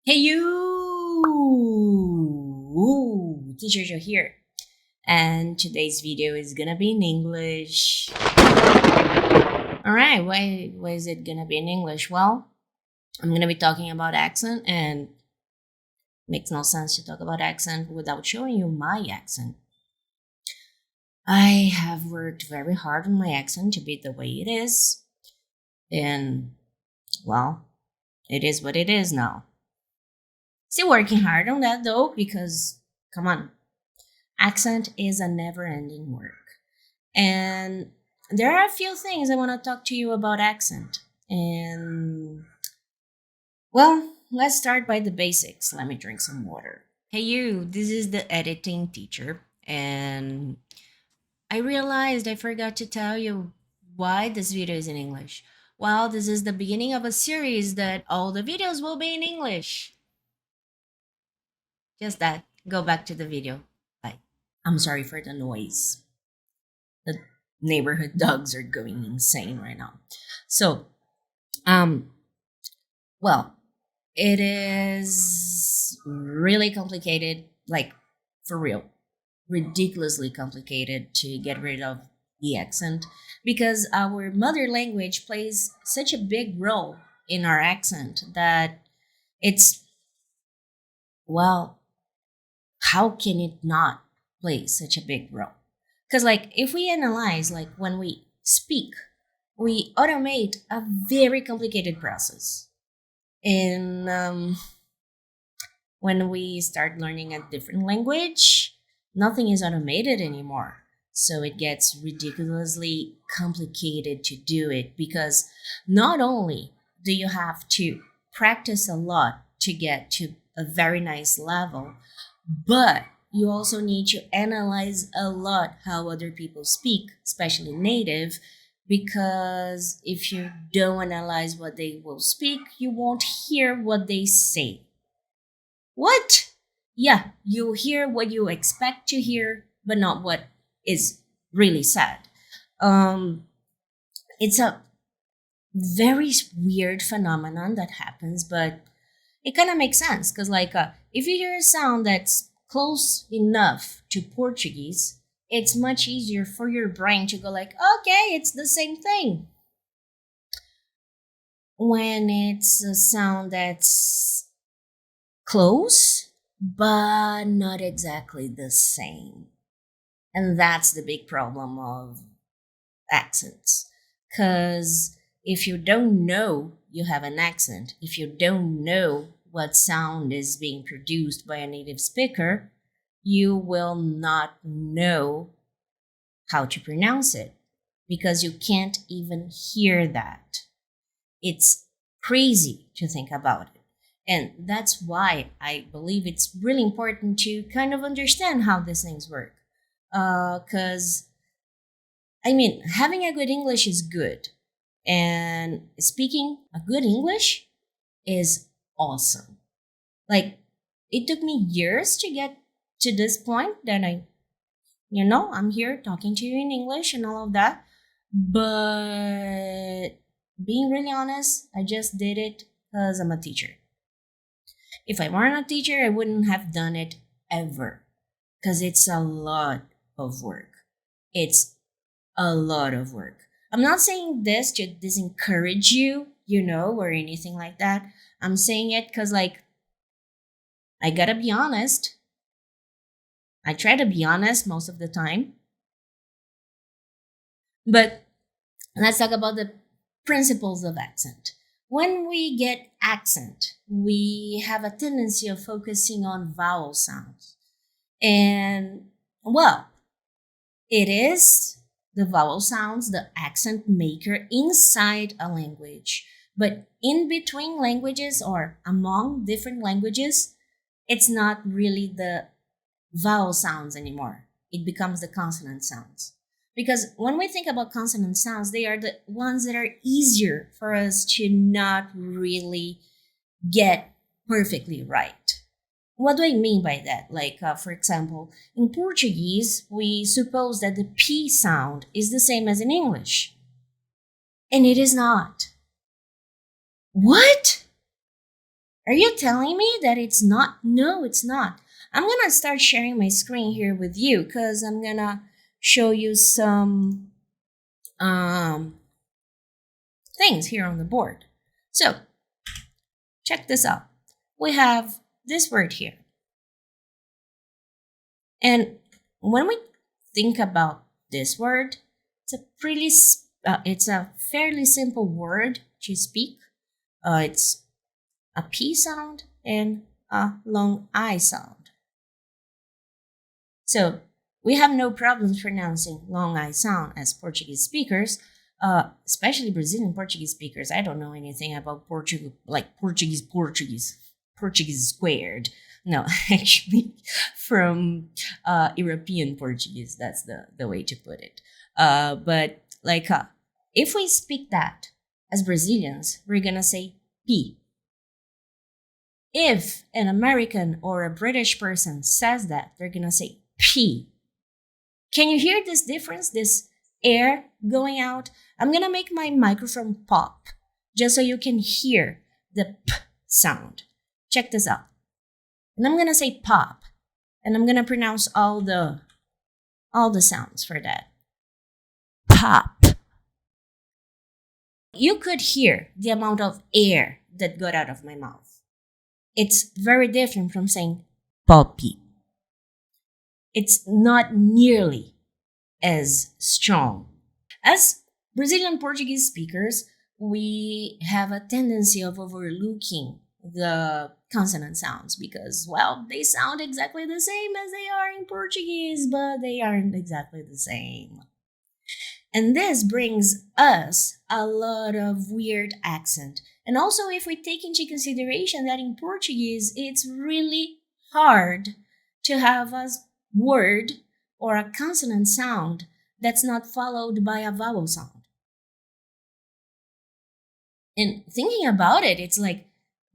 Hey you! Teacher Joe here. And today's video is gonna be in English. Alright, why is it gonna be in English? Well, I'm gonna be talking about accent, and makes no sense to talk about accent without showing you my accent. I have worked very hard on my accent to be the way it is. And, well, it is what it is now. Still working hard on that though, because, come on, accent is a never ending work. And there are a few things I want to talk to you about accent. And, well, let's start by the basics. Let me drink some water. Hey, you, this is the editing teacher. And I realized I forgot to tell you why this video is in English. Well, this is the beginning of a series that all the videos will be in English. Just that. Go back to the video. Bye. I'm sorry for the noise. The neighborhood dogs are going insane right now. So, well, it is really complicated, like for real, ridiculously complicated to get rid of the accent because our mother language plays such a big role in our accent that it's, well, how can it not play such a big role? Because, like, if we analyze, like, when we speak, we automate a very complicated process. And when we start learning a different language, nothing is automated anymore. So it gets ridiculously complicated to do it because not only do you have to practice a lot to get to a very nice level, but you also need to analyze a lot how other people speak, especially native, because if you don't analyze what they will speak, you won't hear what they say. What? Yeah, you hear what you expect to hear, but not what is really said. It's a very weird phenomenon that happens, but it kind of makes sense because, like, if you hear a sound that's close enough to Portuguese, it's much easier for your brain to go like, okay, it's the same thing. When it's a sound that's close, but not exactly the same. And that's the big problem of accents. Because if you don't know you have an accent, if you don't know what sound is being produced by a native speaker, you will not know how to pronounce it because you can't even hear that. It's crazy to think about it. And that's why I believe it's really important to kind of understand how these things work. Because, having a good English is good. And speaking a good English is awesome. Like, it took me years to get to this point that I'm here talking to you in English and all of that. But being really honest, I just did it because I'm a teacher. If I weren't a teacher, I wouldn't have done it ever because it's a lot of work. It's a lot of work. I'm not saying this to disencourage you, or anything like that. I'm saying it because, like, I gotta be honest. I try to be honest most of the time. But let's talk about the principles of accent. When we get accent, we have a tendency of focusing on vowel sounds. And, well, it is the vowel sounds, the accent maker inside a language. But in between languages or among different languages, it's not really the vowel sounds anymore. It becomes the consonant sounds. Because when we think about consonant sounds, they are the ones that are easier for us to not really get perfectly right. What do I mean by that? Like, for example, in Portuguese, we suppose that the P sound is the same as in English. And it is not. What? Are you telling me that it's not? No, it's not. I'm going to start sharing my screen here with you because I'm going to show you some things here on the board. So, check this out. We have this word here. And when we think about this word, it's a fairly simple word to speak. It's a P sound and a long I sound. So we have no problems pronouncing long I sound as Portuguese speakers, especially Brazilian Portuguese speakers. I don't know anything about Portuguese, like Portuguese squared. No, actually from European Portuguese. That's the way to put it. But like if we speak that as Brazilians, we're going to say P. If an American or a British person says that, they're going to say P. Can you hear this difference, this air going out? I'm going to make my microphone pop just so you can hear the P sound. Check this out. And I'm going to say pop. And I'm going to pronounce all the sounds for that. Pop. You could hear the amount of air that got out of my mouth. It's very different from saying poppy. It's not nearly as strong. As Brazilian Portuguese speakers, we have a tendency of overlooking the consonant sounds because, well, they sound exactly the same as they are in Portuguese, but they aren't exactly the same. And this brings us a lot of weird accent. And also, if we take into consideration that in Portuguese, it's really hard to have a word or a consonant sound that's not followed by a vowel sound. And thinking about it, it's like,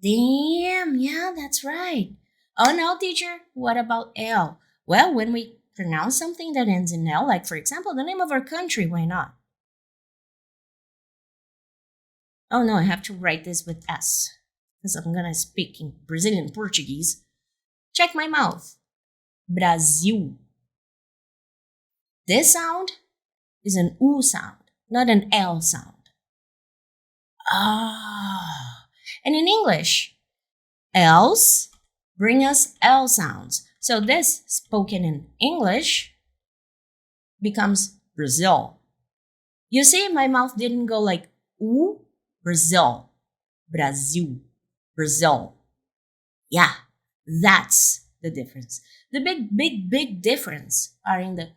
damn, yeah, that's right. Oh no, teacher, what about L? Well, when we pronounce something that ends in L, like for example, the name of our country, why not? Oh no, I have to write this with S because I'm gonna speak in Brazilian Portuguese. Check my mouth. Brasil. This sound is an U sound, not an L sound. Ah. And in English, L's bring us L sounds. So this spoken in English becomes Brazil. You see, my mouth didn't go like U, Brazil, Brasil, Brazil. Yeah, that's the difference. The big difference are in the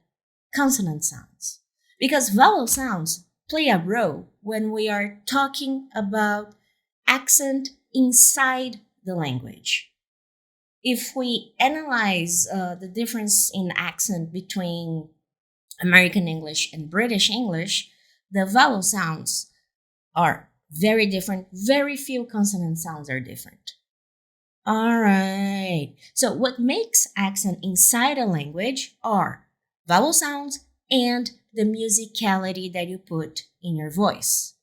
consonant sounds. Because vowel sounds play a role when we are talking about accent inside the language. If we analyze the difference in accent between American English and British English, the vowel sounds are very different. Very few consonant sounds are different. All right. So what makes accent inside a language are vowel sounds and the musicality that you put in your voice.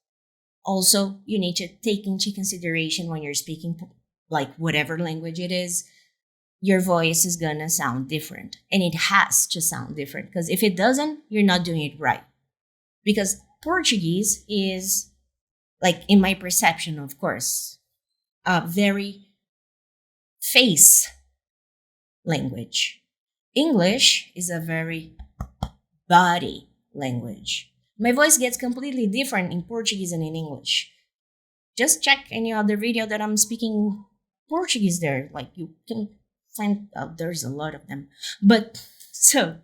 Also, you need to take into consideration when you're speaking, like whatever language it is, your voice is gonna sound different. And it has to sound different because if it doesn't, you're not doing it right. Because Portuguese is, like in my perception, of course, a very face language. English is a very body language. My voice gets completely different in Portuguese and in English. Just check any other video that I'm speaking Portuguese there. Like you can find out there's a lot of them. But so,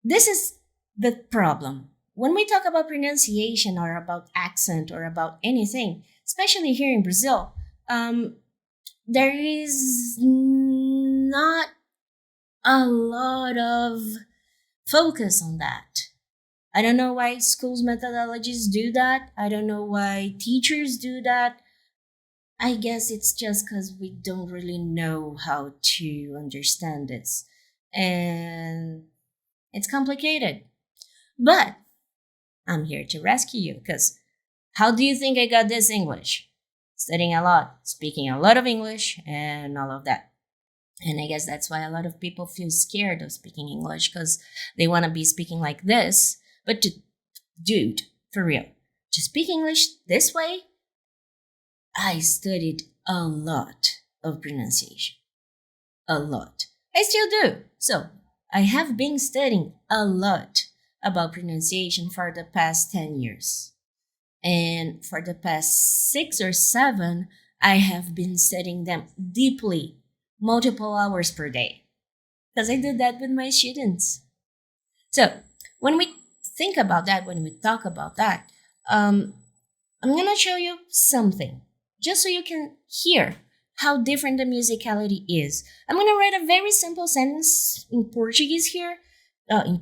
this is the problem. When we talk about pronunciation or about accent or about anything, especially here in Brazil, there is not a lot of focus on that. I don't know why schools' methodologies do that. I don't know why teachers do that. I guess it's just because we don't really know how to understand this. And it's complicated. But I'm here to rescue you because how do you think I got this English? studying a lot, speaking a lot of English, and all of that. And I guess that's why a lot of people feel scared of speaking English, because they want to be speaking like this. But dude, for real, to speak English this way, I studied a lot of pronunciation. A lot. I still do. So I have been studying a lot about pronunciation for the past 10 years. And for the past 6 or 7, I have been studying them deeply, multiple hours per day. Because I do that with my students. So when we think about that, when we talk about that, I'm going to show you something, just so you can hear how different the musicality is. I'm going to write a very simple sentence in Portuguese here, in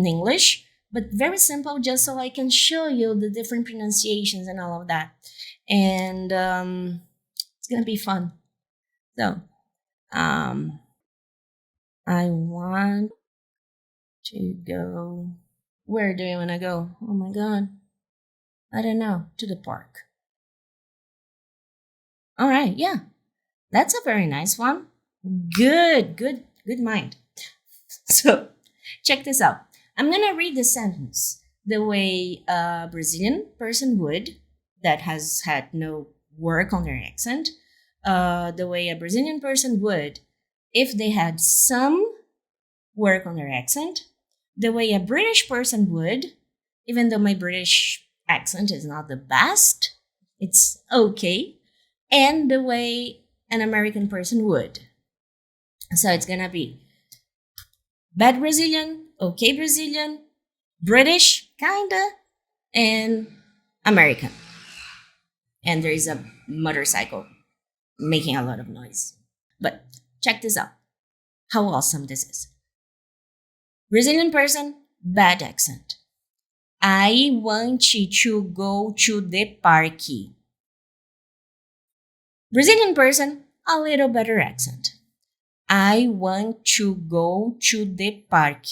English, but very simple, just so I can show you the different pronunciations and all of that. And it's going to be fun. So, I want to go. Where do you want to go? Oh my God. I don't know. To the park. All right. Yeah. That's a very nice one. Good mind. So, check this out. I'm going to read the sentence the way a Brazilian person would, that has had no work on their accent, the way a Brazilian person would if they had some work on their accent, the way a British person would, even though my British accent is not the best, it's okay, and the way an American person would. So it's gonna be bad Brazilian, okay Brazilian, British, kinda, and American. And there is a motorcycle making a lot of noise. But check this out. How awesome this is. Brazilian person, bad accent. I want to go to the park. Brazilian person, a little better accent. I want to go to the park.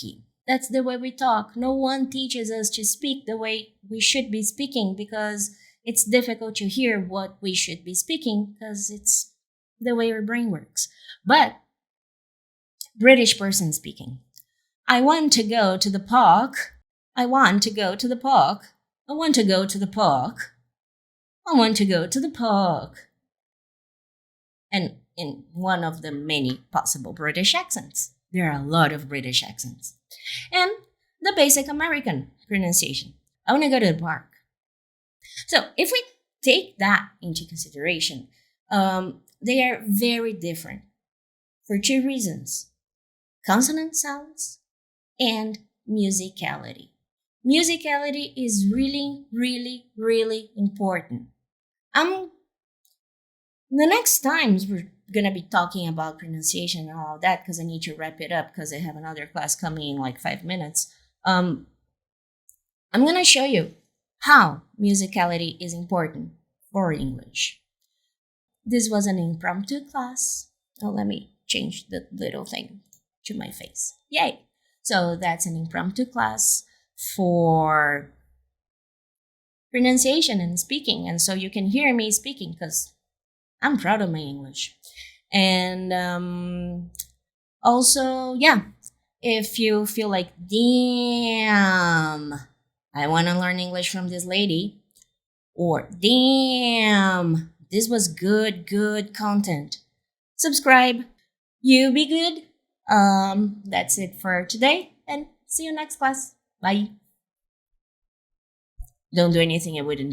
That's the way we talk. No one teaches us to speak the way we should be speaking, because it's difficult to hear what we should be speaking, because it's the way our brain works. But British person speaking. I want to go to the park. I want to go to the park. I want to go to the park. I want to go to the park. And in one of the many possible British accents. There are a lot of British accents. And the basic American pronunciation. I want to go to the park. So if we take that into consideration, they are very different for 2 reasons. Consonant sounds and musicality. Musicality is really, really, really important. The next times we're going to be talking about pronunciation and all of that, because I need to wrap it up because I have another class coming in like 5 minutes. I'm going to show you how musicality is important for English. This was an impromptu class. Oh, let me change the little thing to my face. Yay! So that's an impromptu class for pronunciation and speaking. And so you can hear me speaking because I'm proud of my English. And also, yeah, if you feel like, damn, I want to learn English from this lady, or damn, this was good content, subscribe. You be good. That's it for today, and see you next class. Bye. Don't do anything I wouldn't do.